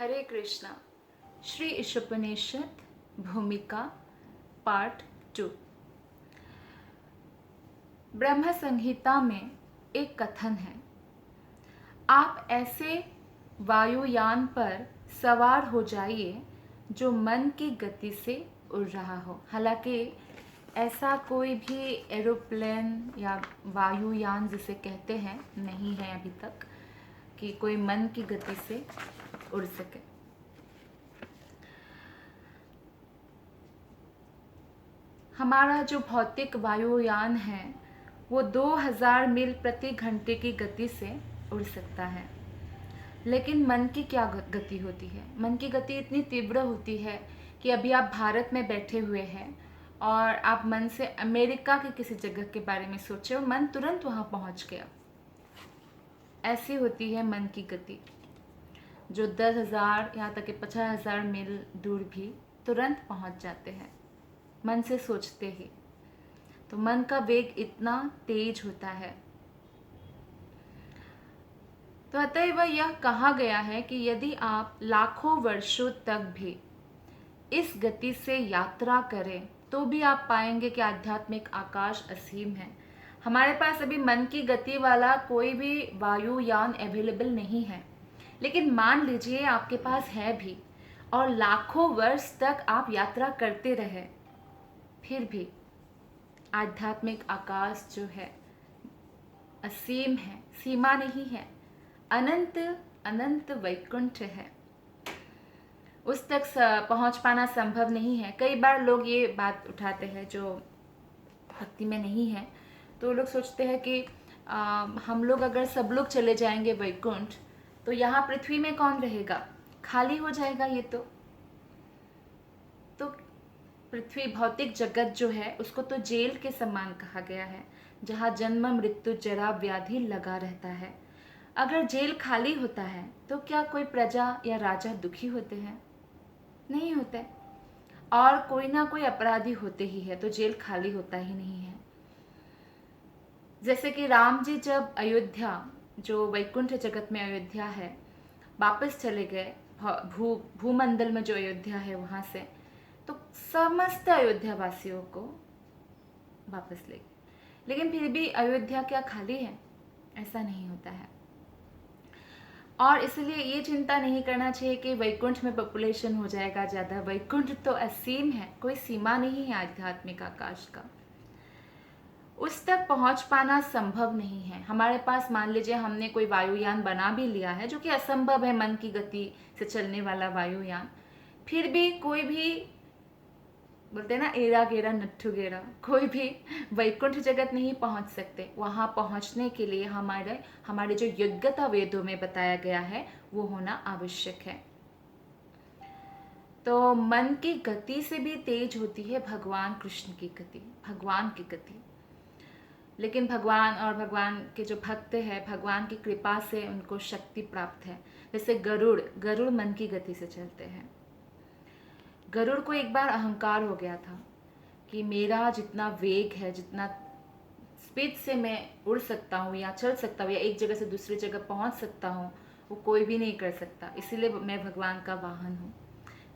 हरे कृष्णा। श्री ईशोपनिषद भूमिका पार्ट 2। ब्रह्म संहिता में एक कथन है, आप ऐसे वायुयान पर सवार हो जाइए जो मन की गति से उड़ रहा हो। हालांकि ऐसा कोई भी एरोप्लेन या वायुयान जिसे कहते हैं नहीं है अभी तक कि कोई मन की गति से उड़ सके। हमारा जो भौतिक वायुयान है वो 2000 मील प्रति घंटे की गति से उड़ सकता है, लेकिन मन की क्या गति होती है? मन की गति इतनी तीव्र होती है कि अभी आप भारत में बैठे हुए हैं और आप मन से अमेरिका के किसी जगह के बारे में सोचे और मन तुरंत वहाँ पहुँच गया। ऐसी होती है मन की गति, जो 10,000 यहाँ तक कि 50,000 मील दूर भी तुरंत पहुँच जाते हैं मन से सोचते ही। तो मन का वेग इतना तेज होता है। तो अतएव यह कहा गया है कि यदि आप लाखों वर्षों तक भी इस गति से यात्रा करें तो भी आप पाएंगे कि आध्यात्मिक आकाश असीम है। हमारे पास अभी मन की गति वाला कोई भी वायुयान अवेलेबल नहीं है, लेकिन मान लीजिए आपके पास है भी और लाखों वर्ष तक आप यात्रा करते रहे, फिर भी आध्यात्मिक आकाश जो है असीम है, सीमा नहीं है, अनंत अनंत वैकुंठ है। उस तक पहुंच पाना संभव नहीं है। कई बार लोग ये बात उठाते हैं जो भक्ति में नहीं है, तो लोग सोचते हैं कि हम लोग अगर सब लोग चले जाएंगे वैकुंठ तो यहाँ पृथ्वी में कौन रहेगा, खाली हो जाएगा ये तो पृथ्वी भौतिक जगत जो है उसको तो जेल के समान कहा गया है, जहाँ जन्म मृत्यु जरा व्याधि लगा रहता है। अगर जेल खाली होता है तो क्या कोई प्रजा या राजा दुखी होते हैं? नहीं होते। और कोई ना कोई अपराधी होते ही है, तो जेल खाली होता ही नहीं है। जैसे कि राम जी जब अयोध्या, जो वैकुंठ जगत में अयोध्या है, वापस चले गए भूमंडल में जो अयोध्या है वहां से, तो समस्त अयोध्या वासियों को वापस ले गए। लेकिन फिर भी अयोध्या क्या खाली है? ऐसा नहीं होता है। और इसलिए ये चिंता नहीं करना चाहिए कि वैकुंठ में पॉपुलेशन हो जाएगा ज़्यादा। वैकुंठ तो असीम है, कोई सीमा नहीं है आध्यात्मिक आकाश का। उस तक पहुंच पाना संभव नहीं है। हमारे पास मान लीजिए हमने कोई वायुयान बना भी लिया है, जो कि असंभव है मन की गति से चलने वाला वायुयान, फिर भी कोई भी बोलते हैं ना, एरा गेरा नट्ठू गेरा, कोई भी वैकुंठ जगत नहीं पहुंच सकते। वहां पहुंचने के लिए हमारे जो योग्यता वेदों में बताया गया है वो होना आवश्यक है। तो मन की गति से भी तेज होती है भगवान कृष्ण की गति, भगवान की गति। लेकिन भगवान और भगवान के जो भक्त हैं, भगवान की कृपा से उनको शक्ति प्राप्त है। जैसे गरुड़ मन की गति से चलते हैं। गरुड़ को एक बार अहंकार हो गया था कि मेरा जितना वेग है, जितना स्पीड से मैं उड़ सकता हूँ या चल सकता हूँ या एक जगह से दूसरी जगह पहुँच सकता हूँ, वो कोई भी नहीं कर सकता, इसीलिए मैं भगवान का वाहन हूँ।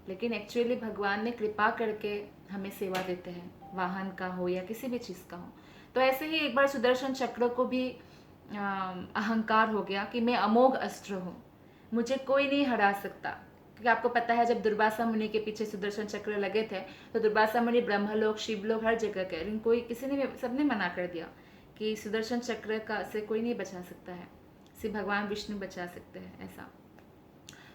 लेकिन एक्चुअली भगवान ने कृपा करके हमें सेवा देते हैं, वाहन का हो या किसी भी चीज़ का हो। तो ऐसे ही एक बार सुदर्शन चक्र को भी अहंकार हो गया कि मैं अमोघ अस्त्र हूँ, मुझे कोई नहीं हरा सकता। क्योंकि आपको पता है जब दुर्वासा मुनि के पीछे सुदर्शन चक्र लगे थे तो दुर्वासा मुनि ब्रह्मलोक शिवलोक हर जगह गए, लेकिन कोई किसी ने सबने मना कर दिया कि सुदर्शन चक्र का से कोई नहीं बचा सकता है, सिर्फ भगवान विष्णु बचा सकते हैं, ऐसा।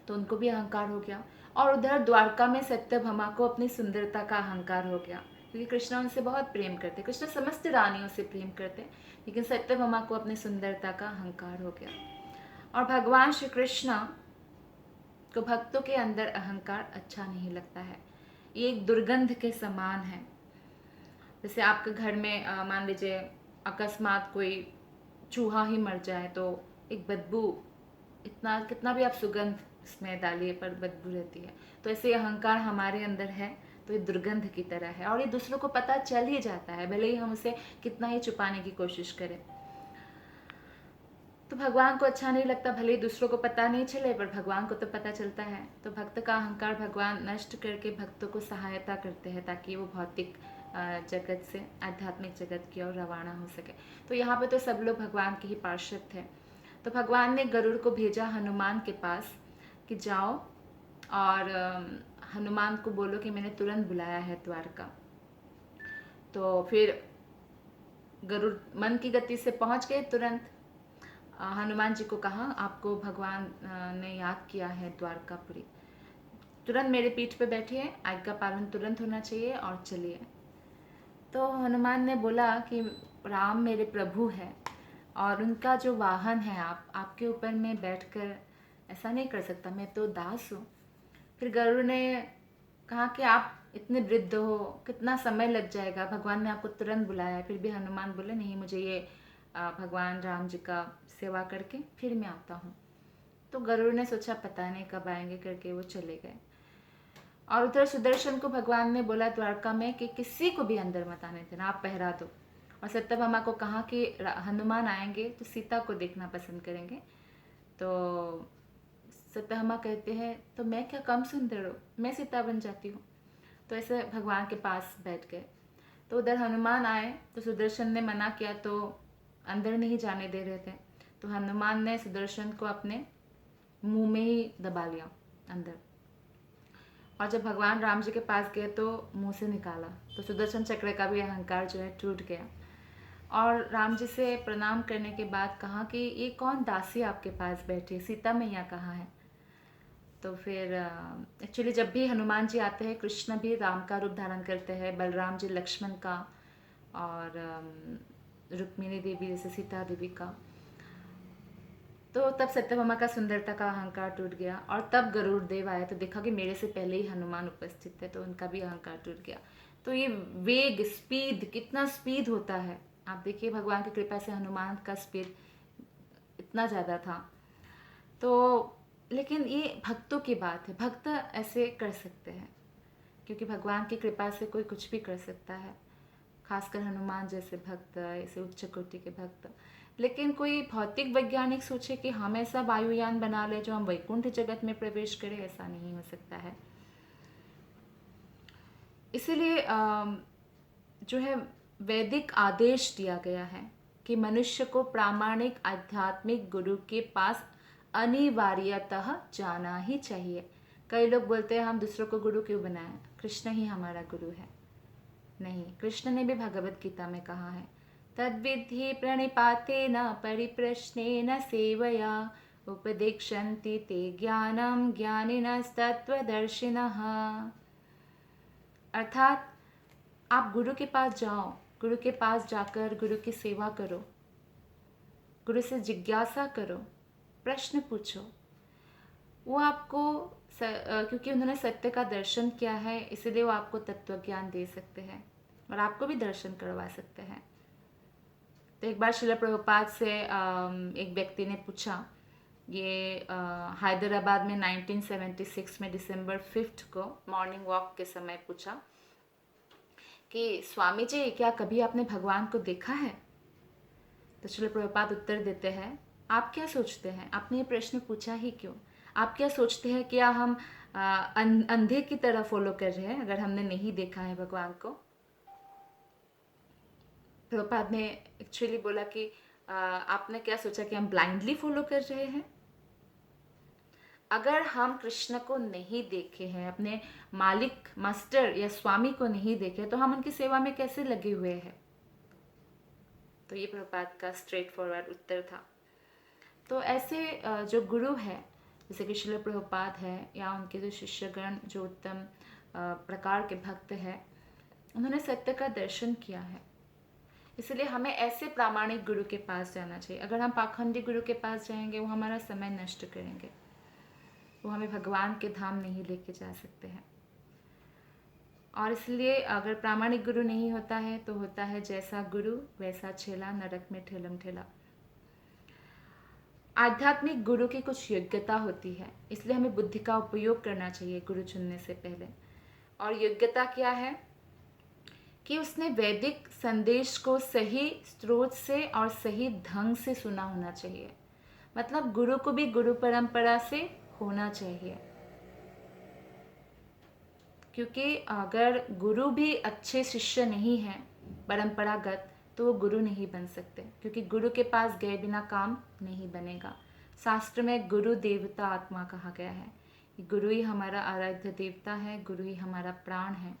तो उनको भी अहंकार हो गया। और उधर द्वारका में सत्यभामा को अपनी सुंदरता का अहंकार हो गया, क्योंकि कृष्ण उनसे बहुत प्रेम करते, कृष्ण समस्त रानियों से प्रेम करते, लेकिन सत्यभामा को अपनी सुंदरता का अहंकार हो गया। और भगवान श्री कृष्ण को भक्तों के अंदर अहंकार अच्छा नहीं लगता है, ये एक दुर्गंध के समान है। जैसे आपके घर में मान लीजिए अकस्मात कोई चूहा ही मर जाए तो एक बदबू, इतना कितना भी आप सुगंध इसमें डालिए पर बदबू रहती है। तो ऐसे अहंकार हमारे अंदर है तो ये दुर्गंध की तरह है, और ये दूसरों को पता चल ही जाता है, भले ही हम उसे कितना ही छुपाने की कोशिश करें। तो भगवान को अच्छा नहीं लगता, भले ही दूसरों को पता नहीं चले पर भगवान को तो पता चलता है। तो भक्त का अहंकार भगवान नष्ट करके भक्तों को सहायता करते हैं ताकि वो भौतिक जगत से आध्यात्मिक जगत की ओर रवाना हो सके। तो यहाँ पे तो सब लोग भगवान के ही पार्षद थे। तो भगवान ने गरुड़ को भेजा हनुमान के पास कि जाओ और हनुमान को बोलो कि मैंने तुरंत बुलाया है द्वारका। तो फिर गरुड़ मन की गति से पहुंच गए तुरंत। हनुमान जी को कहा आपको भगवान ने याद किया है द्वारकापुरी, तुरंत मेरे पीठ पे बैठिए, आज्ञा पालन तुरंत होना चाहिए और चलिए। तो हनुमान ने बोला कि राम मेरे प्रभु है और उनका जो वाहन है आपके ऊपर में बैठकर ऐसा नहीं कर सकता, मैं तो दास हूँ। फिर गरुड़ ने कहा कि आप इतने वृद्ध हो, कितना समय लग जाएगा, भगवान ने आपको तुरंत बुलाया है। फिर भी हनुमान बोले नहीं, मुझे ये भगवान राम जी का सेवा करके फिर मैं आता हूँ। तो गरुड़ ने सोचा पता नहीं कब आएंगे करके वो चले गए। और उधर सुदर्शन को भगवान ने बोला द्वारका में कि किसी को भी अंदर मत आने देना, आप पहरा दो। और सत्यभामा को कहा कि हनुमान आएंगे तो सीता को देखना पसंद करेंगे। तो सत्यभामा कहते हैं तो मैं क्या कम सुंदर हूँ, मैं सीता बन जाती हूँ। तो ऐसे भगवान के पास बैठ गए। तो उधर हनुमान आए तो सुदर्शन ने मना किया, तो अंदर नहीं जाने दे रहे थे। तो हनुमान ने सुदर्शन को अपने मुंह में ही दबा लिया अंदर। और जब भगवान राम जी के पास गए तो मुंह से निकाला, तो सुदर्शन चक्र का भी अहंकार जो है टूट गया। और राम जी से प्रणाम करने के बाद कहा कि ये कौन दासी आपके पास बैठी, सीता मैया कहाँ है। तो फिर एक्चुअली जब भी हनुमान जी आते हैं, कृष्ण भी राम का रूप धारण करते हैं, बलराम जी लक्ष्मण का, और रुक्मिणी देवी जैसे सीता देवी का। तो तब सत्यभामा का सुंदरता का अहंकार टूट गया। और तब गरुड़ देव आए तो देखा कि मेरे से पहले ही हनुमान उपस्थित थे, तो उनका भी अहंकार टूट गया। तो ये वेग, स्पीड, कितना स्पीड होता है आप देखिए, भगवान की कृपा से हनुमान का स्पीड इतना ज़्यादा था। तो लेकिन ये भक्तों की बात है, भक्त ऐसे कर सकते हैं क्योंकि भगवान की कृपा से कोई कुछ भी कर सकता है, खासकर हनुमान जैसे भक्त, ऐसे उच्च कोटि के भक्त। लेकिन कोई भौतिक वैज्ञानिक सोचे कि हम ऐसा वायुयान बना ले जो हम वैकुंठ जगत में प्रवेश करें, ऐसा नहीं हो सकता है। इसीलिए जो है वैदिक आदेश दिया गया है कि मनुष्य को प्रामाणिक आध्यात्मिक गुरु के पास अनिवार्यतः जाना ही चाहिए। कई लोग बोलते हैं हम दूसरों को गुरु क्यों बनाएं, कृष्ण ही हमारा गुरु है। नहीं, कृष्ण ने भी भगवत गीता में कहा है तद्विधि प्रणिपातेन परिप्रश्नेन सेवया उपदेक्षन्ति ते ज्ञानम ज्ञानिनस्तत्त्वदर्शिनः। अर्थात आप गुरु के पास जाओ, गुरु के पास जाकर गुरु की सेवा करो, गुरु से जिज्ञासा करो, प्रश्न पूछो। वो आपको क्योंकि उन्होंने सत्य का दर्शन किया है, इसलिए वो आपको तत्व ज्ञान दे सकते हैं और आपको भी दर्शन करवा सकते हैं। तो एक बार श्रील प्रभुपाद से एक व्यक्ति ने पूछा, ये हैदराबाद में 1976 में दिसंबर 5 को मॉर्निंग वॉक के समय पूछा कि स्वामी जी क्या कभी आपने भगवान को देखा है। तो श्रील प्रभुपाद उत्तर देते हैं, आप क्या सोचते हैं, आपने ये प्रश्न पूछा ही क्यों, आप क्या सोचते हैं क्या हम अंधे की तरह फॉलो कर रहे हैं अगर हमने नहीं देखा है भगवान को। प्रभुपाद ने एक्चुअली बोला कि आपने क्या सोचा कि हम ब्लाइंडली फॉलो कर रहे हैं। अगर हम कृष्ण को नहीं देखे हैं, अपने मालिक, मास्टर या स्वामी को नहीं देखे, तो हम उनकी सेवा में कैसे लगे हुए हैं। तो ये प्रभुपाद का स्ट्रेट फॉरवर्ड उत्तर था। तो ऐसे जो गुरु है जैसे कि श्रील प्रभुपाद है या उनके जो शिष्यगण जो उत्तम प्रकार के भक्त हैं, उन्होंने सत्य का दर्शन किया है। इसलिए हमें ऐसे प्रामाणिक गुरु के पास जाना चाहिए। अगर हम पाखंडी गुरु के पास जाएंगे, वो हमारा समय नष्ट करेंगे, वो हमें भगवान के धाम नहीं लेके जा सकते हैं। और इसलिए अगर प्रामाणिक गुरु नहीं होता है तो होता है जैसा गुरु वैसा छेला, नरक में ठेलम ठेला। आध्यात्मिक गुरु की कुछ योग्यता होती है, इसलिए हमें बुद्धि का उपयोग करना चाहिए गुरु चुनने से पहले। और योग्यता क्या है कि उसने वैदिक संदेश को सही स्रोत से और सही ढंग से सुना होना चाहिए। मतलब गुरु को भी गुरु परंपरा से होना चाहिए, क्योंकि अगर गुरु भी अच्छे शिष्य नहीं हैं परंपरागत, तो वो गुरु नहीं बन सकते, क्योंकि गुरु के पास गए बिना काम नहीं बनेगा। शास्त्र में गुरु देवता आत्मा कहा गया है। गुरु ही हमारा आराध्य देवता है, गुरु ही हमारा प्राण है।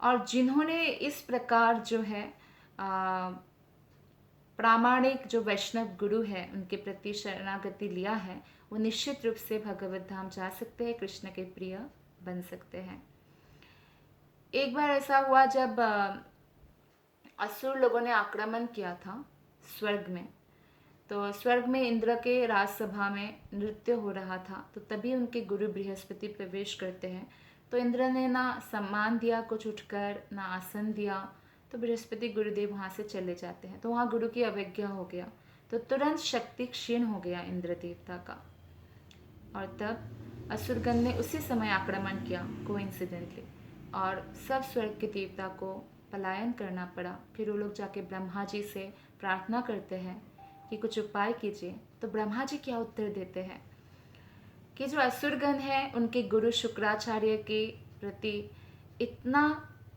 और जिन्होंने इस प्रकार जो है प्रामाणिक जो वैष्णव गुरु है उनके प्रति शरणागति लिया है, वो निश्चित रूप से भगवत धाम जा सकते हैं, कृष्ण के प्रिय बन सकते हैं। एक बार ऐसा हुआ जब असुर लोगों ने आक्रमण किया था स्वर्ग में, तो स्वर्ग में इंद्र के राजसभा में नृत्य हो रहा था, तो तभी उनके गुरु बृहस्पति प्रवेश करते हैं। तो इंद्र ने ना सम्मान दिया कुछ उठकर, ना आसन दिया, तो बृहस्पति गुरुदेव वहाँ से चले जाते हैं। तो वहाँ गुरु की अवज्ञा हो गया, तो तुरंत शक्ति क्षीण हो गया इंद्र देवता का, और तब असुरगण ने उसी समय आक्रमण किया कोइंसिडेंटली, और सब स्वर्ग के देवता को पलायन करना पड़ा। फिर वो लोग जाके ब्रह्मा जी से प्रार्थना करते हैं कि कुछ उपाय कीजिए। तो ब्रह्मा जी क्या उत्तर देते हैं कि जो असुरगण है उनके गुरु शुक्राचार्य के प्रति इतना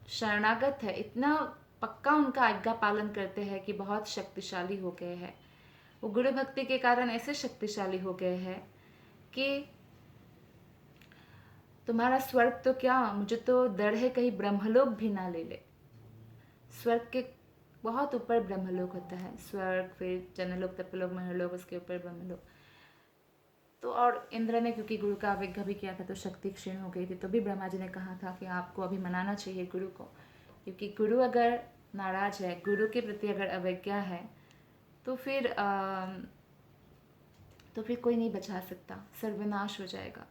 शरणागत है, इतना पक्का उनका आज्ञा पालन करते हैं कि बहुत शक्तिशाली हो गए हैं। वो गुरु भक्ति के कारण ऐसे शक्तिशाली हो गए हैं कि तुम्हारा स्वर्ग तो क्या, मुझे तो डर है कहीं ब्रह्मलोक भी ना ले ले। स्वर्ग के बहुत ऊपर ब्रह्मलोक होता है, स्वर्ग, फिर जनलोक, तपलोक, महलोक, उसके ऊपर ब्रह्मलोक। तो और इंद्र ने क्योंकि गुरु का अवज्ञा भी किया था तो शक्ति क्षीण हो गई थी, तो भी ब्रह्मा जी ने कहा था कि आपको अभी मनाना चाहिए गुरु को, क्योंकि गुरु अगर नाराज है, गुरु के प्रति अगर अवज्ञा है, तो फिर कोई नहीं बचा सकता, सर्वनाश हो जाएगा।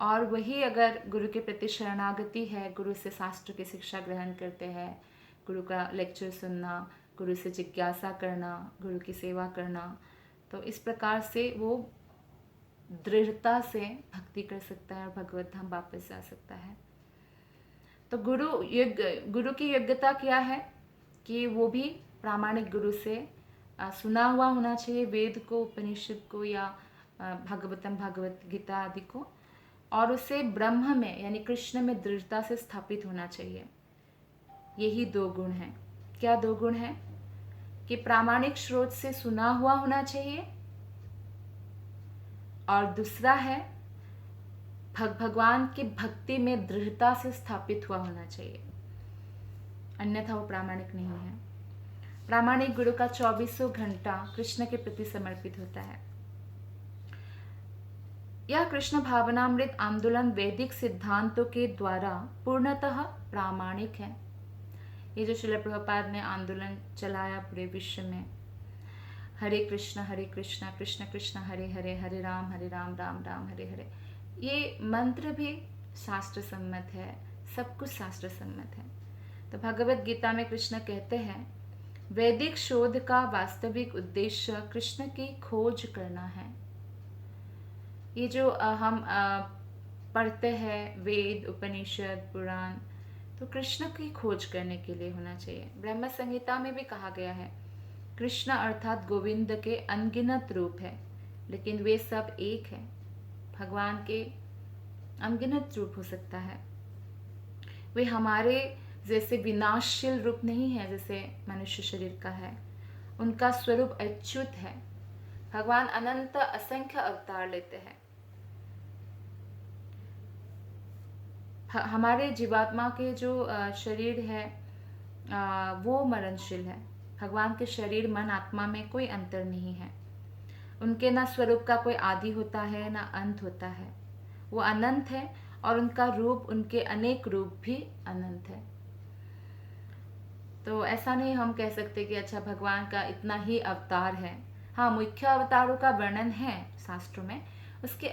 और वही अगर गुरु के प्रति शरणागति है, गुरु से शास्त्र की शिक्षा ग्रहण करते हैं, गुरु का लेक्चर सुनना, गुरु से जिज्ञासा करना, गुरु की सेवा करना, तो इस प्रकार से वो दृढ़ता से भक्ति कर सकता है और भगवत धाम वापस जा सकता है। तो गुरु की योग्यता क्या है कि वो भी प्रामाणिक गुरु से सुना हुआ होना चाहिए, वेद को, उपनिषद को, या भागवतम, भगवत गीता आदि को, और उसे ब्रह्म में यानी कृष्ण में दृढ़ता से स्थापित होना चाहिए। यही 2 गुण हैं। क्या 2 गुण हैं? कि प्रामाणिक स्रोत से सुना हुआ होना चाहिए, और दूसरा है भगवान की भक्ति में दृढ़ता से स्थापित हुआ होना चाहिए, अन्यथा वो प्रामाणिक नहीं है। प्रामाणिक गुरु का 24 घंटा कृष्ण के प्रति समर्पित होता है। यह कृष्ण भावनामृत आंदोलन वैदिक सिद्धांतों के द्वारा पूर्णतः प्रामाणिक है। ये जो श्रील प्रभुपाद ने आंदोलन चलाया पूरे विश्व में, हरे कृष्ण कृष्ण कृष्ण हरे हरे, हरे राम राम राम हरे हरे, ये मंत्र भी शास्त्र सम्मत है, सब कुछ शास्त्र सम्मत है। तो भगवत गीता में कृष्ण कहते हैं, वैदिक शोध का वास्तविक उद्देश्य कृष्ण की खोज करना है। ये जो हम पढ़ते हैं वेद, उपनिषद, पुराण, तो कृष्ण की खोज करने के लिए होना चाहिए। ब्रह्म संहिता में भी कहा गया है, कृष्ण अर्थात गोविंद के अनगिनत रूप है, लेकिन वे सब एक है। भगवान के अनगिनत रूप हो सकता है, वे हमारे जैसे विनाशशील रूप नहीं है जैसे मनुष्य शरीर का है। उनका स्वरूप अच्युत है। भगवान अनंत असंख्य अवतार लेते हैं। हमारे जीवात्मा के जो शरीर है वो मरणशील है। भगवान के शरीर, मन, आत्मा में कोई अंतर नहीं है। उनके ना स्वरूप का कोई आदि होता है ना अंत होता है। वो अनंत है और उनका रूप, उनके अनेक रूप भी अनंत है। तो ऐसा नहीं हम कह सकते कि अच्छा भगवान का इतना ही अवतार है। हाँ, मुख्य अवतारों का वर्णन है शास्त्रों में, उसके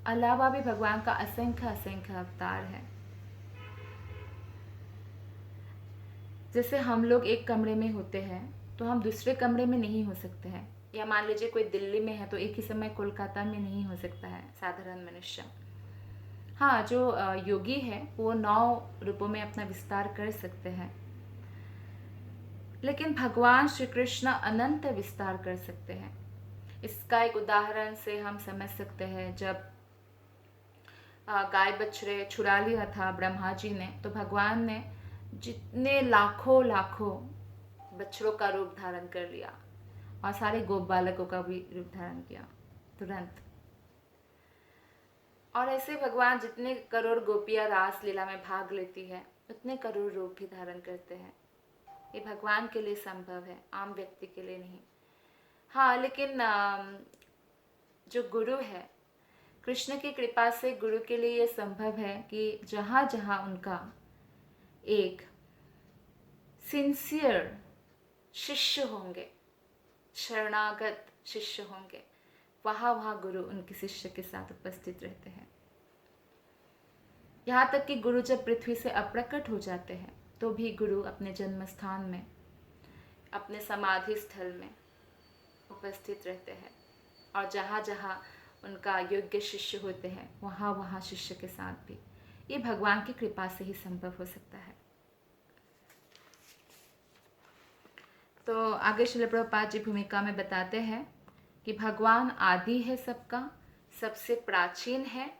अलावा भी भगवान का असंख्य असंख्य अवतार है। जैसे हम लोग एक कमरे में होते हैं तो हम दूसरे कमरे में नहीं हो सकते हैं, या मान लीजिए कोई दिल्ली में है तो एक ही समय कोलकाता में नहीं हो सकता है साधारण मनुष्य। हाँ, जो योगी है वो 9 रूपों में अपना विस्तार कर सकते हैं। लेकिन भगवान श्री कृष्ण अनंत विस्तार कर सकते हैं। इसका एक उदाहरण से हम समझ सकते हैं, जब गाय बछड़े छुड़ा लिया था ब्रह्मा जी ने, तो भगवान ने जितने लाखों लाखों बछड़ों का रूप धारण कर लिया और सारे गोप बालकों का भी रूप धारण किया तुरंत। और ऐसे भगवान जितने करोड़ गोपियां रास लीला में भाग लेती है, उतने करोड़ रूप भी धारण करते हैं। ये भगवान के लिए संभव है, आम व्यक्ति के लिए नहीं। हाँ, लेकिन जो गुरु है, कृष्ण की कृपा से गुरु के लिए ये संभव है कि जहाँ जहाँ उनका एक सिंसियर शिष्य होंगे, शरणागत शिष्य होंगे, वहाँ वहाँ गुरु उनके शिष्य के साथ उपस्थित रहते हैं। यहाँ तक कि गुरु जब पृथ्वी से अप्रकट हो जाते हैं, तो भी गुरु अपने जन्म स्थान में, अपने समाधि स्थल में उपस्थित रहते हैं। और जहाँ जहाँ उनका योग्य शिष्य होते हैं, वहाँ वहाँ शिष्य के साथ भी। ये भगवान की कृपा से ही संभव हो सकता है। तो आगे श्रील प्रभुपाद जी भूमिका में बताते हैं कि भगवान आदि है सबका, सबसे प्राचीन है।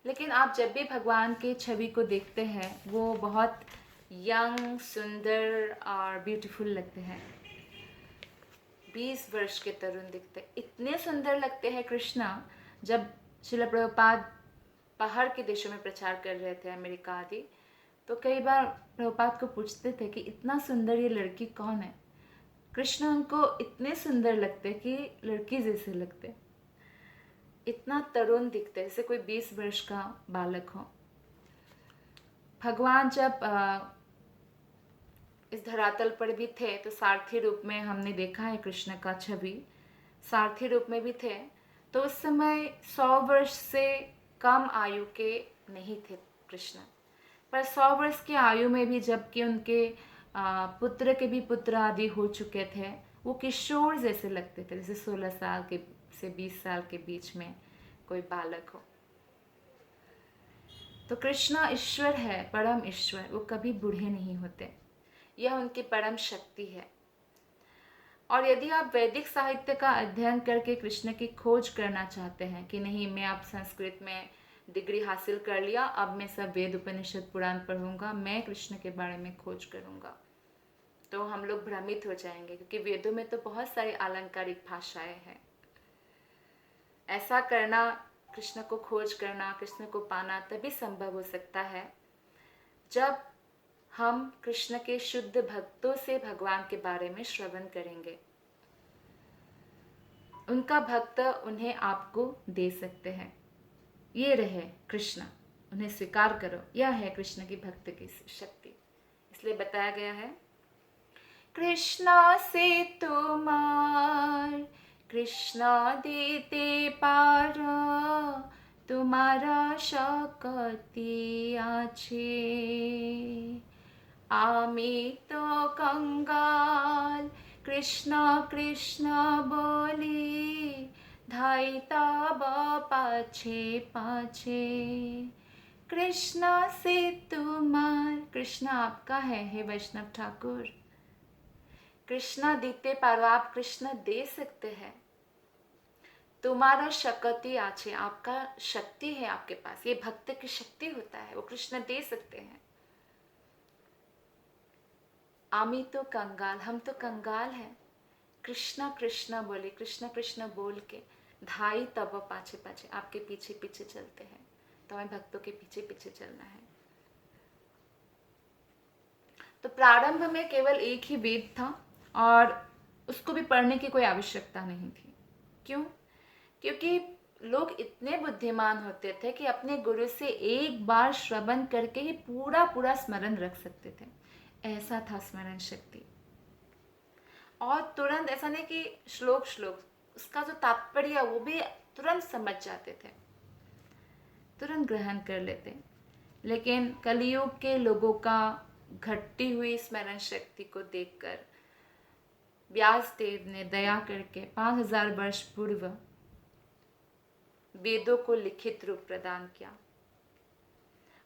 लेकिन आप जब भी भगवान के छवि को देखते हैं, वो बहुत यंग, सुंदर और ब्यूटीफुल लगते हैं। 20 वर्ष के तरुण दिखते, इतने सुंदर लगते हैं कृष्णा। जब श्रील प्रभुपाद बाहर के देशों में प्रचार कर रहे थे, अमेरिका आदि, तो कई बार प्रभुपाद को पूछते थे कि इतना सुंदर ये लड़की कौन है। कृष्ण उनको इतने सुंदर लगते कि लड़की जैसे लगते, इतना तरुण दिखते, जैसे कोई 20 वर्ष का बालक हो। भगवान जब इस धरातल पर भी थे, तो सारथी रूप में हमने देखा है कृष्ण का छवि, सारथी रूप में भी थे। तो उस समय 100 वर्ष से कम आयु के नहीं थे कृष्ण, पर 100 वर्ष की आयु में भी, जबकि उनके पुत्र के भी पुत्र आदि हो चुके थे, वो किशोर जैसे लगते थे, जैसे 16 साल के से 20 साल के बीच में कोई बालक हो। तो कृष्णा ईश्वर है, परम ईश्वर, वो कभी बूढ़े नहीं होते, यह उनकी परम शक्ति है। और यदि आप वैदिक साहित्य का अध्ययन करके कृष्ण की खोज करना चाहते हैं कि नहीं, मैं अब संस्कृत में डिग्री हासिल कर लिया, अब मैं सब वेद उपनिषद पुराण पढ़ूंगा, मैं कृष्ण के बारे में खोज करूंगा, तो हम लोग भ्रमित हो जाएंगे, क्योंकि वेदों में तो बहुत सारी अलंकारिक भाषाएं हैं। ऐसा करना, कृष्ण को खोज करना, कृष्ण को पाना तभी संभव हो सकता है जब हम कृष्ण के शुद्ध भक्तों से भगवान के बारे में श्रवण करेंगे। उनका भक्त उन्हें आपको दे सकते हैं। ये रहे कृष्ण, उन्हें स्वीकार करो, यह है कृष्ण की भक्त की शक्ति। इसलिए बताया गया है, कृष्णा से तुम्हार कृष्णा देते पार, तुम्हारा शक्ति आछे। आमी तो कंगाल कृष्णा कृष्णा बोली, धाइता पाछे पाछे। कृष्णा से तुम्हार, कृष्णा आपका है हे वैष्णव ठाकुर। कृष्णा दीते पारो, आप कृष्ण दे सकते हैं। तुम्हारा शक्ति आछे, आपका शक्ति है आपके पास, ये भक्त की शक्ति होता है, वो कृष्ण दे सकते हैं। आमी तो कंगाल, हम तो कंगाल हैं। कृष्णा कृष्णा बोले, कृष्ण कृष्ण बोल के धाई तब पाछे पाछे, आपके पीछे पीछे चलते हैं। तो हमें भक्तों के पीछे पीछे चलना है। तो प्रारंभ में केवल एक ही वेद था और उसको भी पढ़ने की कोई आवश्यकता नहीं थी। क्यों? क्योंकि लोग इतने बुद्धिमान होते थे कि अपने गुरु से एक बार श्रवण करके ही पूरा पूरा स्मरण रख सकते थे। ऐसा था स्मरण शक्ति। और तुरंत, ऐसा नहीं कि श्लोक श्लोक, उसका जो तात्पर्य वो भी तुरंत समझ जाते थे, तुरंत ग्रहण कर लेते। लेकिन कलयुग के लोगों का घटती हुई स्मरण शक्ति को देखकर व्यास देव ने दया करके 5000 वर्ष पूर्व वेदों को लिखित रूप प्रदान किया।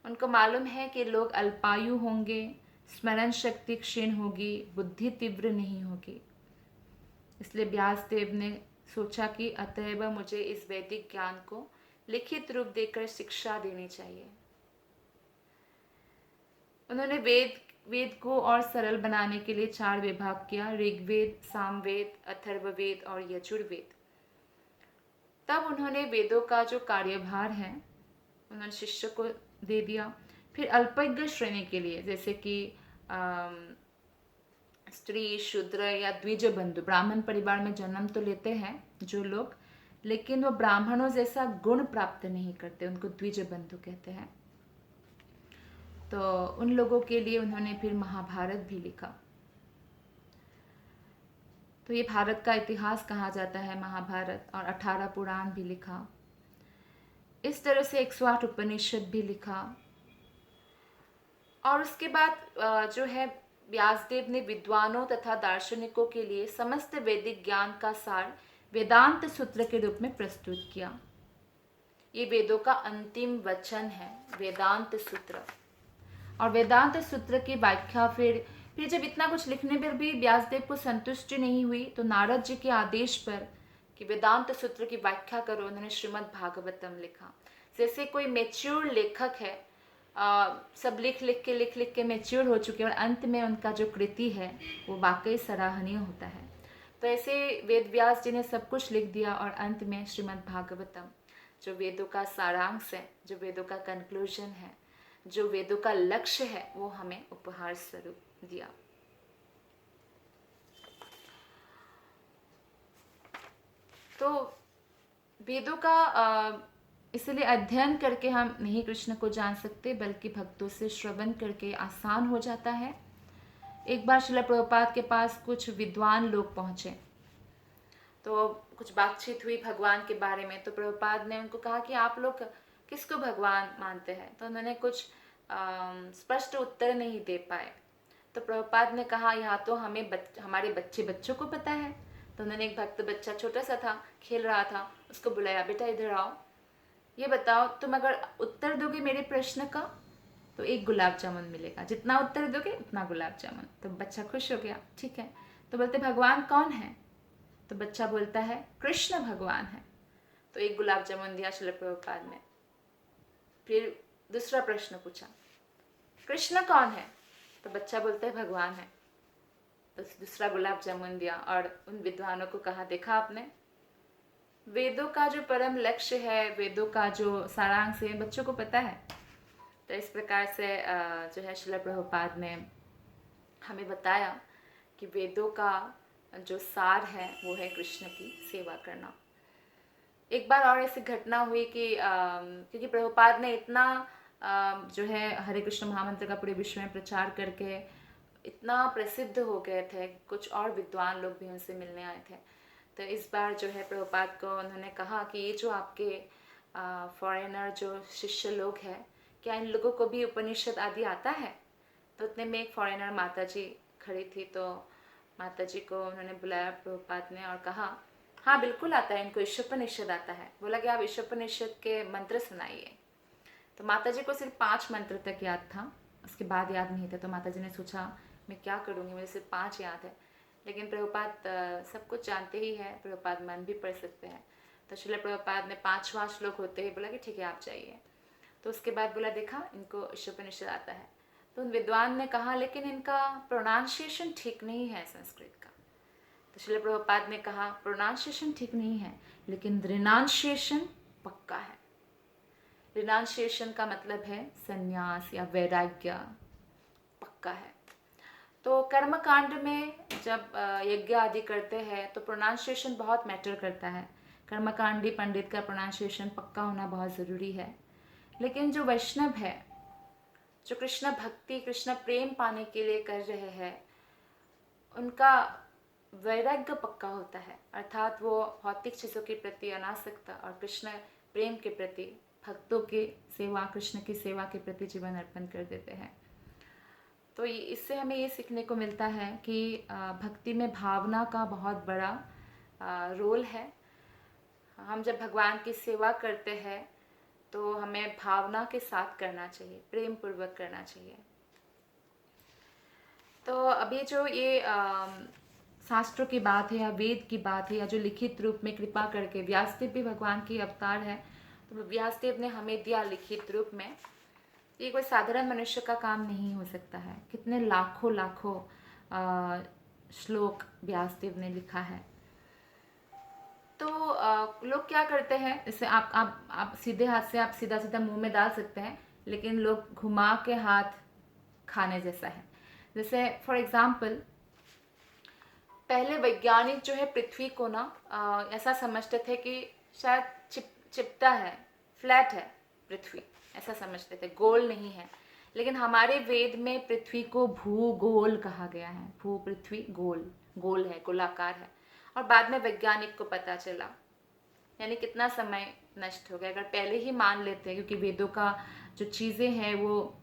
उनको मालूम है कि लोग अल्पायु होंगे, स्मरण शक्ति क्षीण होगी, बुद्धि तीव्र नहीं होगी। इसलिए व्यासदेव ने सोचा कि अतएव मुझे इस वैदिक ज्ञान को लिखित रूप देकर शिक्षा देनी चाहिए। उन्होंने वेद को और सरल बनाने के लिए 4 विभाग किया, ऋग्वेद, सामवेद, अथर्ववेद और यजुर्वेद। तब उन्होंने वेदों का जो कार्यभार है उन्होंने शिष्य को दे दिया। फिर अल्पज्ञ श्रेणी के लिए, जैसे कि स्त्री, शूद्र या द्विज बंधु, ब्राह्मण परिवार में जन्म तो लेते हैं जो लोग, लेकिन वो ब्राह्मणों जैसा गुण प्राप्त नहीं करते, उनको द्विज बंधु कहते हैं। तो उन लोगों के लिए उन्होंने फिर महाभारत भी लिखा। तो ये भारत का इतिहास कहा जाता है महाभारत, और 18 पुराण भी लिखा। इस तरह से 108 उपनिषद भी लिखा। और उसके बाद जो है व्यासदेव ने विद्वानों तथा दार्शनिकों के लिए समस्त वैदिक ज्ञान का सार वेदांत सूत्र के रूप में प्रस्तुत किया। ये वेदों का अंतिम वचन है, वेदांत सूत्र। और वेदांत सूत्र की व्याख्या फिर जब इतना कुछ लिखने पर भी व्यासदेव को संतुष्टि नहीं हुई, तो नारद जी के आदेश पर कि वेदांत सूत्र की व्याख्या करो, उन्होंने श्रीमद् भागवतम लिखा। जैसे कोई मैच्योर लेखक है, सब लिख लिख के मैच्योर हो चुके हैं, और अंत में उनका जो कृति है वो वाकई सराहनीय होता है। तो ऐसे वेद व्यास जी ने सब कुछ लिख दिया, और अंत में श्रीमद् भागवतम जो वेदों का सारांश है, जो वेदों का कंक्लूजन है, जो वेदों का लक्ष्य है, वो हमें उपहार स्वरूप दिया। तो वेदों का इसलिए अध्ययन करके हम नहीं कृष्ण को जान सकते, बल्कि भक्तों से श्रवण करके आसान हो जाता है। एक बार श्रील प्रभुपाद के पास कुछ विद्वान लोग पहुंचे, तो कुछ बातचीत हुई भगवान के बारे में। तो प्रभुपाद ने उनको कहा कि आप लोग किसको भगवान मानते हैं? तो उन्होंने कुछ स्पष्ट उत्तर नहीं दे पाए। तो प्रभुपाद ने कहा, यहाँ तो हमारे बच्चों को पता है। तो उन्होंने एक भक्त बच्चा छोटा सा था, खेल रहा था, उसको बुलाया, बेटा इधर आओ, ये बताओ तुम अगर उत्तर दोगे मेरे प्रश्न का तो 1 गुलाब जामुन मिलेगा, जितना उत्तर दोगे उतना गुलाब जामुन। तो बच्चा खुश हो गया, ठीक है। तो बोलते भगवान कौन है? तो बच्चा बोलता है कृष्ण भगवान है। तो 1 गुलाब जामुन दिया श्रील प्रभुपाद ने। फिर दूसरा प्रश्न पूछा, कृष्ण कौन है? तो बच्चा बोलता है भगवान है। तो दूसरा गुलाब जामुन दिया, और उन विद्वानों को कहा, देखा आपने, वेदों का जो परम लक्ष्य है, वेदों का जो सारांश है, बच्चों को पता है। तो इस प्रकार से जो है श्रील प्रभुपाद ने हमें बताया कि वेदों का जो सार है वो है कृष्ण की सेवा करना। एक बार और ऐसी घटना हुई कि क्योंकि प्रभुपाद ने इतना जो है हरे कृष्ण महामंत्र का पूरे विश्व में प्रचार करके इतना प्रसिद्ध हो गए थे, कुछ और विद्वान लोग भी उनसे मिलने आए थे। तो इस बार जो है प्रभुपाद को उन्होंने कहा कि ये जो आपके फॉरेनर जो शिष्य लोग हैं, क्या इन लोगों को भी उपनिषद आदि आता है? तो उतने में एक फॉरेनर माता जी खड़ी थी, तो माता जी को उन्होंने बुलाया प्रभुपाद ने और कहा, हाँ बिल्कुल आता है, इनको ईशोपनिषद आता है। बोला कि आप ईशोपनिषद के मंत्र सुनाइए। तो माता जी को सिर्फ 5 मंत्र तक याद था, उसके बाद याद नहीं था। तो माता जी ने सोचा मैं क्या करूँगी, मुझे सिर्फ 5 याद है। लेकिन प्रभुपाद सब कुछ जानते ही है, प्रभुपाद मन भी पढ़ सकते हैं। तो श्रील प्रभुपाद ने 5वां श्लोक होते ही बोला कि ठीक है आप जाइए। तो उसके बाद बोला, देखा इनको ईशोपनिषद आता है। तो उन विद्वान ने कहा, लेकिन इनका प्रोनाउंसिएशन ठीक नहीं है संस्कृत का। तो श्रील प्रभुपाद ने कहा, प्रोनाउंसिएशन ठीक नहीं है, लेकिन रिनाउंसिएशन पक्का है। रिनाउंसिएशन का मतलब है संन्यास या वैराग्य, पक्का है। तो कर्म कांड में जब यज्ञ आदि करते हैं तो प्रोनाउंसिएशन बहुत मैटर करता है। कर्मकांडी पंडित का प्रोनाउंसिएशन पक्का होना बहुत ज़रूरी है। लेकिन जो वैष्णव है, जो कृष्ण भक्ति, कृष्ण प्रेम पाने के लिए कर रहे हैं, उनका वैराग्य पक्का होता है। अर्थात वो भौतिक चीज़ों के प्रति अनासक्ता और कृष्ण प्रेम के प्रति, भक्तों की सेवा, कृष्ण की सेवा के प्रति जीवन अर्पण कर देते हैं। तो इससे हमें ये सीखने को मिलता है कि भक्ति में भावना का बहुत बड़ा रोल है। हम जब भगवान की सेवा करते हैं तो हमें भावना के साथ करना चाहिए, प्रेम पूर्वक करना चाहिए। तो अभी जो ये शास्त्रों की बात है या वेद की बात है या जो लिखित रूप में कृपा करके व्यासदेव भी भगवान की अवतार है, तो व्यासदेव ने हमें दिया लिखित रूप में। ये कोई साधारण मनुष्य का काम नहीं हो सकता है। कितने लाखों लाखों श्लोक व्यासदेव ने लिखा है। तो लोग क्या करते हैं, जैसे आप सीधे हाथ से आप सीधा सीधा मुंह में डाल सकते हैं, लेकिन लोग घुमा के हाथ खाने जैसा है। जैसे फॉर एग्जाम्पल, पहले वैज्ञानिक जो है पृथ्वी को ना ऐसा समझते थे कि शायद चिपटा है, फ्लैट है पृथ्वी, ऐसा समझते थे, गोल नहीं है। लेकिन हमारे वेद में पृथ्वी को भूगोल कहा गया है। भू पृथ्वी गोल गोल है, गोलाकार है। और बाद में वैज्ञानिक को पता चला, यानी कितना समय नष्ट हो गया अगर पहले ही मान लेते हैं, क्योंकि वेदों का जो चीज़ें हैं वो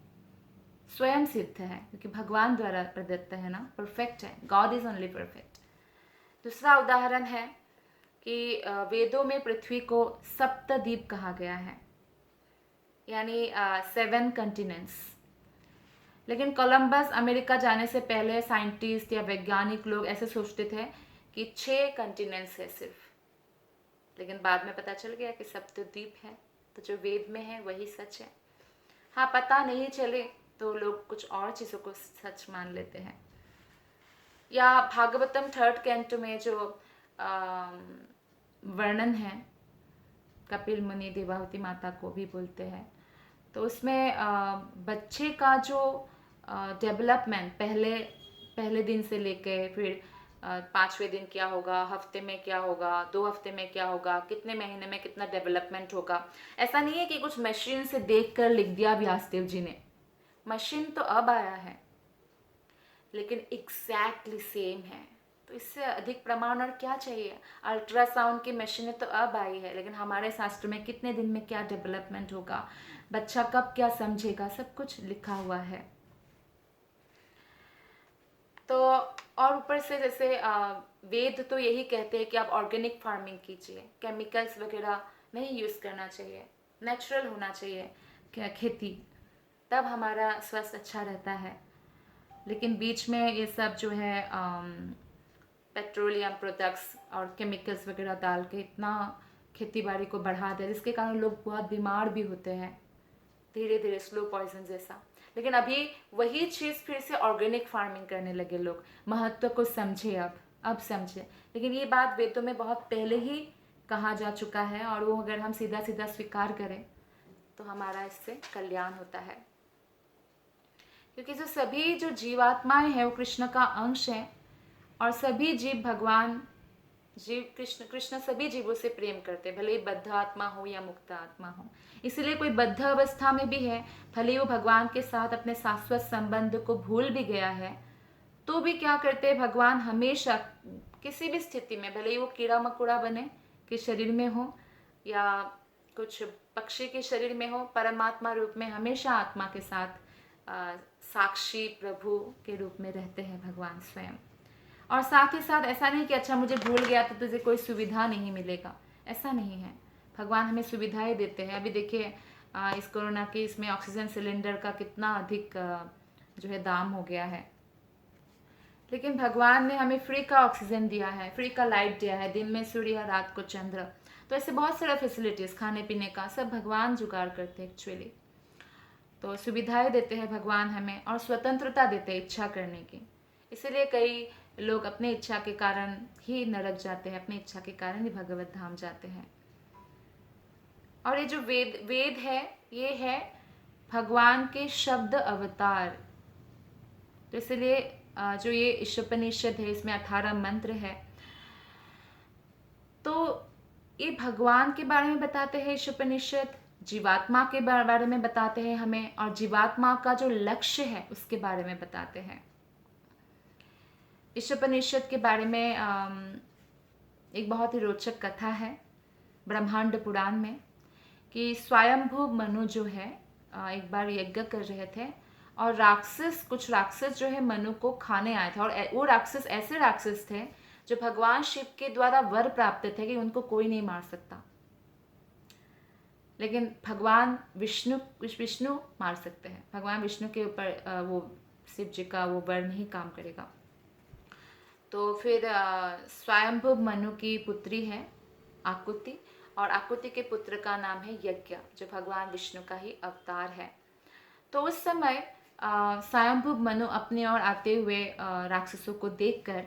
स्वयं सिद्ध है, क्योंकि भगवान द्वारा प्रदत्त है ना, परफेक्ट है, गॉड इज ओनली परफेक्ट। दूसरा उदाहरण है कि वेदों में पृथ्वी को सप्तद्वीप कहा गया है, यानी 7 कंटिनेंट्स। लेकिन कोलंबस अमेरिका जाने से पहले साइंटिस्ट या वैज्ञानिक लोग ऐसे सोचते थे कि 6 कंटिनेंट्स है सिर्फ, लेकिन बाद में पता चल गया कि सप्तद्वीप है। तो जो वेद में है वही सच है। हाँ, पता नहीं चले तो लोग कुछ और चीज़ों को सच मान लेते हैं। या भागवतम 3rd कैंटो में जो वर्णन है, कपिल मुनि देवाहुति माता को भी बोलते हैं, तो उसमें बच्चे का जो डेवलपमेंट पहले दिन से लेके फिर 5वें दिन क्या होगा, हफ्ते में क्या होगा, 2 हफ्ते में क्या होगा, कितने महीने में कितना डेवलपमेंट होगा। ऐसा नहीं है कि कुछ मशीन से देखकर लिख दिया व्यासदेव जी ने। मशीन तो अब आया है, लेकिन एग्जैक्टली सेम है। तो इससे अधिक प्रमाण और क्या चाहिए। अल्ट्रासाउंड की मशीनें तो अब आई है, लेकिन हमारे शास्त्र में कितने दिन में क्या डेवलपमेंट होगा, बच्चा कब क्या समझेगा, सब कुछ लिखा हुआ है। तो और ऊपर से जैसे वेद तो यही कहते हैं कि आप ऑर्गेनिक फार्मिंग कीजिए, केमिकल्स वगैरह नहीं यूज़ करना चाहिए, नेचुरल होना चाहिए खेती, तब हमारा स्वास्थ्य अच्छा रहता है। लेकिन बीच में ये सब जो है पेट्रोलियम प्रोडक्ट्स और केमिकल्स वगैरह डाल के इतना खेती बाड़ी को बढ़ा दे, जिसके कारण लोग बहुत बीमार भी होते हैं, धीरे धीरे स्लो पॉइजन जैसा। लेकिन अभी वही चीज़ फिर से ऑर्गेनिक फार्मिंग करने लगे लोग, महत्व को समझे, अब समझे। लेकिन ये बात वेदों में बहुत पहले ही कहा जा चुका है, और वो अगर हम सीधा सीधा स्वीकार करें तो हमारा इससे कल्याण होता है। क्योंकि जो सभी जो जीवात्माएं हैं वो कृष्ण का अंश हैं, और सभी जीव भगवान कृष्ण सभी जीवों से प्रेम करते हैं, भले ही बद्ध आत्मा हो या मुक्त आत्मा हो। इसलिए कोई बद्ध अवस्था में भी है, भले ही वो भगवान के साथ अपने शाश्वत संबंध को भूल भी गया है, तो भी क्या करते हैं, भगवान हमेशा किसी भी स्थिति में, भले ही वो कीड़ा मकोड़ा बने के शरीर में हो या कुछ पक्षी के शरीर में हो, परमात्मा रूप में हमेशा आत्मा के साथ साक्षी प्रभु के रूप में रहते हैं भगवान स्वयं। और साथ ही साथ ऐसा नहीं कि अच्छा मुझे भूल गया तो तुझे कोई सुविधा नहीं मिलेगा, ऐसा नहीं है। भगवान हमें सुविधाएं देते हैं। अभी देखिए इस कोरोना के इसमें ऑक्सीजन सिलेंडर का कितना अधिक जो है दाम हो गया है, लेकिन भगवान ने हमें फ्री का ऑक्सीजन दिया है, फ्री का लाइट दिया है, दिन में सूर्य, रात को चंद्र। तो ऐसे बहुत सारा फैसिलिटीज़, खाने पीने का सब भगवान जुगाड़ करते हैं एक्चुअली। तो सुविधाएं देते हैं भगवान हमें, और स्वतंत्रता देते हैं इच्छा करने की। इसीलिए कई लोग अपने इच्छा के कारण ही नरक जाते हैं, अपनी इच्छा के कारण ही भगवत धाम जाते हैं। और ये जो वेद है, ये है भगवान के शब्द अवतार। तो इसलिए जो ये ईशोपनिषद है, इसमें 18 मंत्र है, तो ये भगवान के बारे में बताते हैं ईशोपनिषद, जीवात्मा के बारे में बताते हैं हमें, और जीवात्मा का जो लक्ष्य है उसके बारे में बताते हैं। ईशोपनिषद के बारे में एक बहुत ही रोचक कथा है ब्रह्मांड पुराण में, कि स्वयंभू मनु जो है एक बार यज्ञ कर रहे थे, और कुछ राक्षस जो है मनु को खाने आए थे। और वो राक्षस ऐसे राक्षस थे जो भगवान शिव के द्वारा वर प्राप्त थे कि उनको कोई नहीं मार सकता, लेकिन भगवान विष्णु मार सकते हैं। भगवान विष्णु के ऊपर वो शिव जी का वो वर नहीं काम करेगा। तो फिर स्वयंभुव मनु की पुत्री है आकुति, और आकुति के पुत्र का नाम है यज्ञ, जो भगवान विष्णु का ही अवतार है। तो उस समय स्वयंभुव मनु अपने ओर आते हुए राक्षसों को देखकर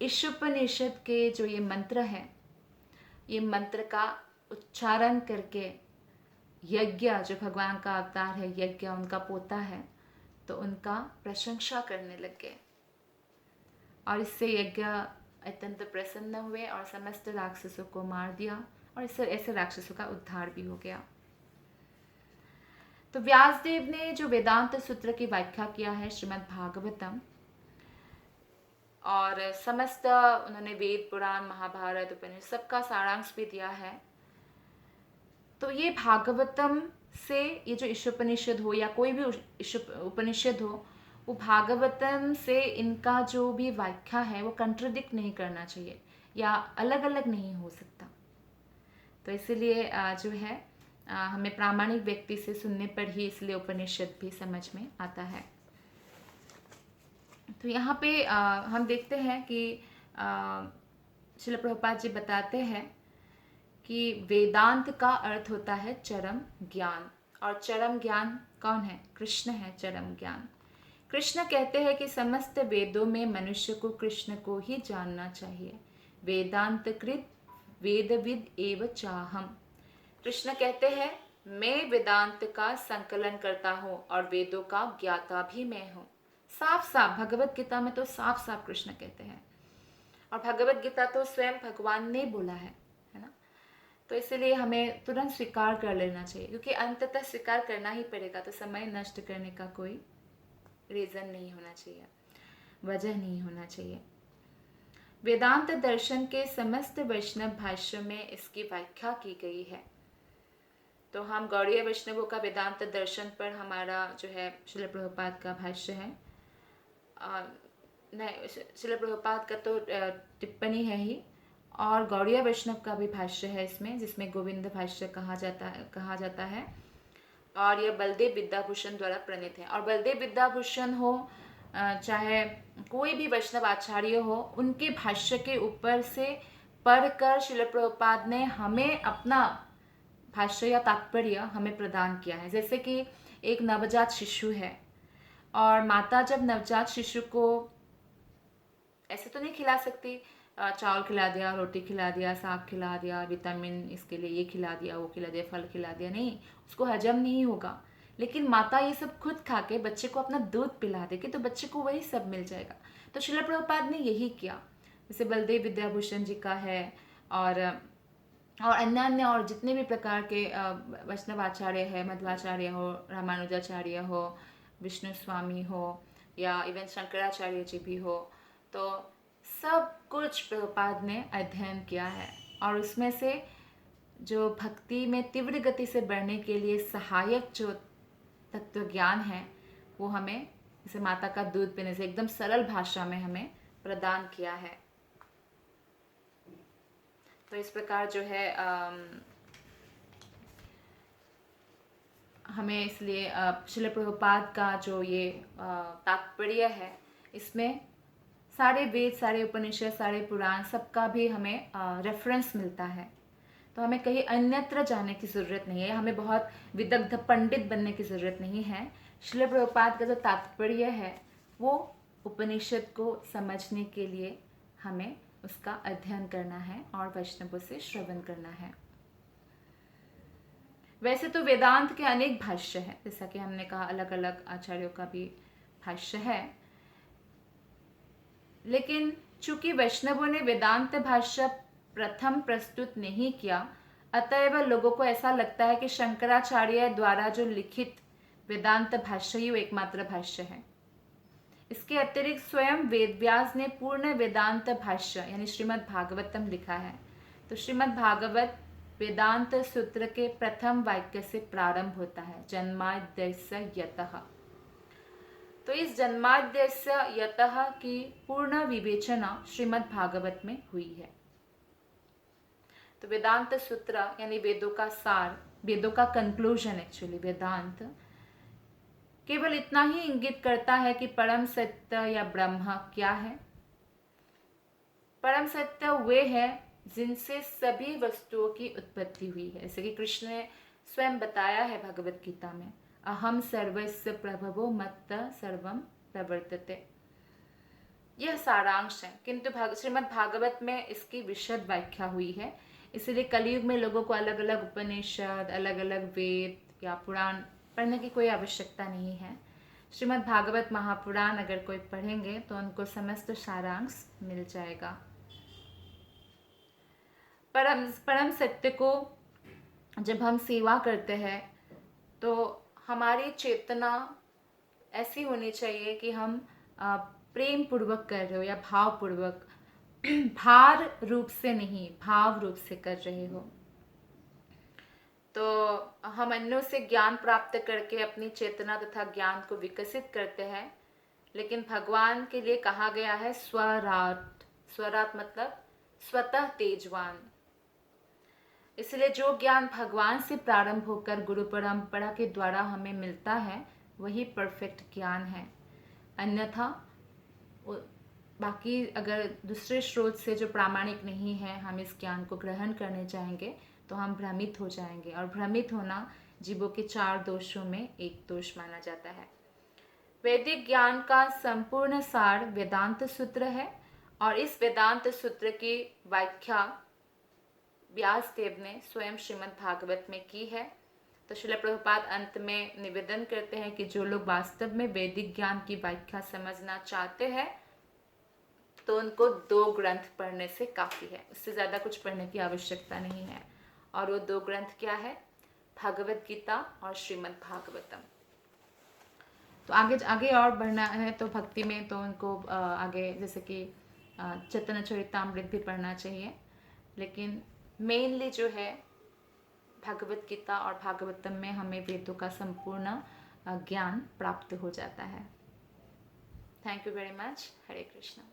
ईशोपनिषद के जो ये मंत्र है, ये मंत्र का उच्चारण करके यज्ञ, जो भगवान का अवतार है, यज्ञ उनका पोता है, तो उनका प्रशंसा करने लग गए। और इससे यज्ञ अत्यंत प्रसन्न हुए और समस्त राक्षसों को मार दिया, और इससे ऐसे राक्षसों का उद्धार भी हो गया। तो व्यासदेव ने जो वेदांत सूत्र की व्याख्या किया है श्रीमद् भागवतम, और समस्त उन्होंने वेद पुराण महाभारत उपनिषद सबका सारांश भी दिया है। तो ये भागवतम से, ये जो ईशोपनिषद हो या कोई भी उपनिषद हो, वो भागवतम से इनका जो भी व्याख्या है वो कंट्रडिक्ट नहीं करना चाहिए या अलग अलग नहीं हो सकता। तो इसीलिए जो है हमें प्रामाणिक व्यक्ति से सुनने पर ही इसलिए उपनिषद भी समझ में आता है। तो यहाँ पे हम देखते हैं कि श्रील प्रभुपाद जी बताते हैं कि वेदांत का अर्थ होता है चरम ज्ञान, और चरम ज्ञान कौन है? कृष्ण है चरम ज्ञान। कृष्ण कहते हैं कि समस्त वेदों में मनुष्य को कृष्ण को ही जानना चाहिए। वेदांत कृत वेदविद एव चाहम। कृष्ण कहते हैं मैं वेदांत का संकलन करता हूँ और वेदों का ज्ञाता भी मैं हूँ। साफ साफ भगवत गीता में तो साफ साफ कृष्ण कहते हैं, और भगवत गीता तो स्वयं भगवान ने बोला है ना। तो इसलिए हमें तुरंत स्वीकार कर लेना चाहिए, क्योंकि अंततः स्वीकार करना ही पड़ेगा। तो समय नष्ट करने का कोई रीजन नहीं होना चाहिए, वजह नहीं होना चाहिए। वेदांत दर्शन के समस्त वैष्णव भाष्य में इसकी व्याख्या की गई है। तो हम गौड़ीय वैष्णवों का वेदांत दर्शन पर हमारा जो है श्रील प्रभुपाद का भाष्य है, नहीं श्रील प्रभुपाद का तो टिप्पणी है ही, और गौड़ीय वैष्णव का भी भाष्य है इसमें, जिसमें गोविंद भाष्य कहा जाता है। और यह बलदेव विद्याभूषण द्वारा प्रणीत है। और बलदेव विद्याभूषण हो चाहे कोई भी वैष्णव आचार्य हो, उनके भाष्य के ऊपर से पढ़कर श्रील प्रभुपाद ने हमें अपना भाष्य या तात्पर्य हमें प्रदान किया है। जैसे कि एक नवजात शिशु है, और माता जब नवजात शिशु को ऐसे तो नहीं खिला सकती, चावल खिला दिया, रोटी खिला दिया, साग खिला दिया, विटामिन इसके लिए ये खिला दिया, वो खिला दिया, फल खिला दिया, नहीं, उसको हजम नहीं होगा। लेकिन माता ये सब खुद खा के बच्चे को अपना दूध पिला देगी, तो बच्चे को वही सब मिल जाएगा। तो श्रील प्रभुपाद ने यही किया। जैसे बलदेव विद्याभूषण जी का है, और अन्य और जितने भी प्रकार के वैष्णव आचार्य है, मध्वाचार्य हो, रामानुजाचार्य हो, विष्णु स्वामी हो, या इवन शंकराचार्य जी भी हो, तो सब कुछ प्रभुपाद ने अध्ययन किया है। और उसमें से जो भक्ति में तीव्र गति से बढ़ने के लिए सहायक जो तत्व ज्ञान है, वो हमें जैसे माता का दूध पीने से एकदम सरल भाषा में हमें प्रदान किया है। तो इस प्रकार जो है हमें इसलिए श्रील प्रभुपाद का जो ये तात्पर्य है, इसमें सारे वेद, सारे उपनिषद, सारे पुराण सबका भी हमें रेफरेंस मिलता है। तो हमें कहीं अन्यत्र जाने की ज़रूरत नहीं है, हमें बहुत विदग्ध पंडित बनने की ज़रूरत नहीं है। श्रील प्रभुपाद का जो तात्पर्य है वो उपनिषद को समझने के लिए हमें उसका अध्ययन करना है और वैष्णवों से श्रवण करना है। वैसे तो वेदांत के अनेक भाष्य हैं, जैसा कि हमने कहा अलग अलग आचार्यों का भी भाष्य है, लेकिन चूंकि वैष्णवों ने वेदांत भाष्य प्रथम प्रस्तुत नहीं किया, अतएव लोगों को ऐसा लगता है कि शंकराचार्य द्वारा जो लिखित वेदांत भाष्य ही वो एकमात्र भाष्य है। इसके अतिरिक्त स्वयं वेदव्यास ने पूर्ण वेदांत भाष्य यानी श्रीमद् भागवतम लिखा है। तो श्रीमद् भागवत वेदांत सूत्र के प्रथम वाक्य से प्रारंभ होता है, जन्माद्यस्य यतः। तो इस जन्माद्यस्य यतः की पूर्ण विवेचना श्रीमद् भागवत में हुई है। तो वेदांत सूत्र यानी वेदों का सार, वेदों का कंक्लूजन, एक्चुअली वेदांत, केवल इतना ही इंगित करता है कि परम सत्य या ब्रह्म क्या है। परम सत्य वे है जिनसे सभी वस्तुओं की उत्पत्ति हुई है। जैसे कि कृष्ण ने स्वयं बताया है भगवत गीता में, अहम सर्वस्य प्रभवो मत्त सर्वम प्रवर्तते। यह सारांश है, किंतु श्रीमद् भागवत में इसकी विशद व्याख्या हुई है। इसलिए कलयुग में लोगों को अलग अलग उपनिषद, अलग अलग वेद या पुराण पढ़ने की कोई आवश्यकता नहीं है। श्रीमद् भागवत महापुराण अगर कोई पढ़ेंगे तो उनको समस्त सारांश मिल जाएगा। परम सत्य को जब हम सेवा करते हैं तो हमारी चेतना ऐसी होनी चाहिए कि हम प्रेम पूर्वक कर रहे हो या भाव पूर्वक, भार रूप से नहीं, भाव रूप से कर रहे हो। तो हम अन्यों से ज्ञान प्राप्त करके अपनी चेतना तथा ज्ञान को विकसित करते हैं, लेकिन भगवान के लिए कहा गया है स्वराट। स्वराट मतलब स्वतः तेजवान। इसलिए जो ज्ञान भगवान से प्रारंभ होकर गुरु परंपरा के द्वारा हमें मिलता है वही परफेक्ट ज्ञान है। अन्यथा बाकी अगर दूसरे स्रोत से जो प्रामाणिक नहीं है हम इस ज्ञान को ग्रहण करने चाहेंगे तो हम भ्रमित हो जाएंगे, और भ्रमित होना जीवों के 4 दोषों में एक दोष माना जाता है। वैदिक ज्ञान का संपूर्ण सार वेदांत सूत्र है, और इस वेदांत सूत्र की व्याख्या व्यासदेव ने स्वयं श्रीमद् भागवत में की है। तो श्रील प्रभुपाद अंत में निवेदन करते हैं कि जो लोग वास्तव में वैदिक ज्ञान की व्याख्या समझना चाहते हैं तो उनको 2 ग्रंथ पढ़ने से काफ़ी है, उससे ज़्यादा कुछ पढ़ने की आवश्यकता नहीं है। और वो 2 ग्रंथ क्या है? भगवत गीता और श्रीमद् भागवतम। तो आगे और बढ़ना है तो भक्ति में तो उनको आगे जैसे कि चैतन्य चरितामृत भी पढ़ना चाहिए, लेकिन मेनली जो है भगवत गीता और भागवतम में हमें वेदों का संपूर्ण ज्ञान प्राप्त हो जाता है। Thank you very much. Hare Krishna.